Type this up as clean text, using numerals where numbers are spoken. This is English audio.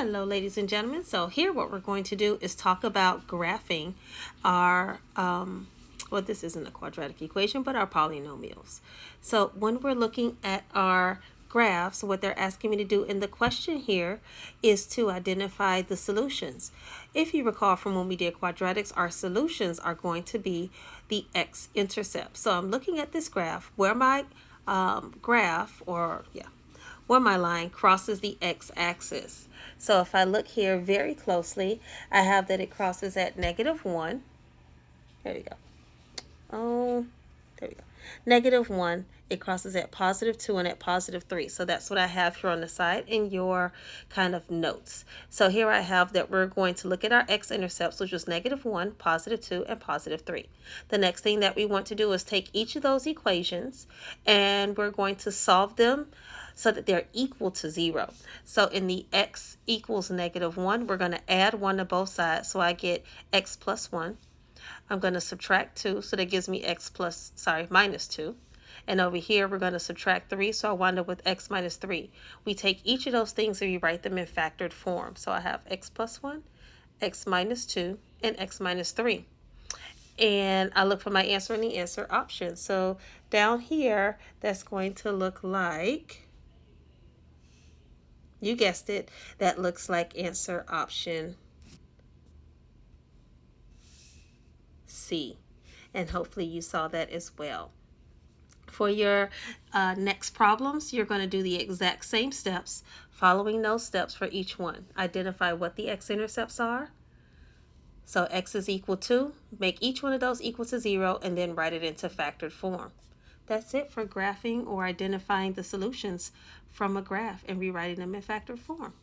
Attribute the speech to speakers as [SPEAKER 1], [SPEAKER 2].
[SPEAKER 1] Hello, ladies and gentlemen. So here what we're going to do is talk about graphing our, well, this isn't a quadratic equation, but our polynomials. So when we're looking at our graphs, what they're asking me to do in the question here is to identify the solutions. If you recall from when we did quadratics, our solutions are going to be the x-intercept. So I'm looking at this graph where my where my line crosses the x-axis. So if I look here very closely, I have that it crosses at -1. There we go. Oh, there we go. -1. It crosses at +2 and at +3. So that's what I have here on the side in your kind of notes. So here I have that we're going to look at our x-intercepts, which was -1, +2, and +3. The next thing that we want to do is take each of those equations and we're going to solve them so that they're equal to 0. So in the x equals -1, we're going to add 1 to both sides. So I get x plus 1. I'm going to subtract 2, so that gives me minus 2. And over here, we're going to subtract 3, so I wind up with x minus 3. We take each of those things and we write them in factored form. So I have x plus 1, x minus 2, and x minus 3. And I look for my answer in the answer option. So down here, that's going to look like, you guessed it, that looks like answer option C. And hopefully you saw that as well. For your next problems, you're going to do the exact same steps, following those steps for each one. Identify what the x-intercepts are. So x is equal to, make each one of those equal to 0, and then write it into factored form. That's it for graphing or identifying the solutions from a graph and rewriting them in factored form.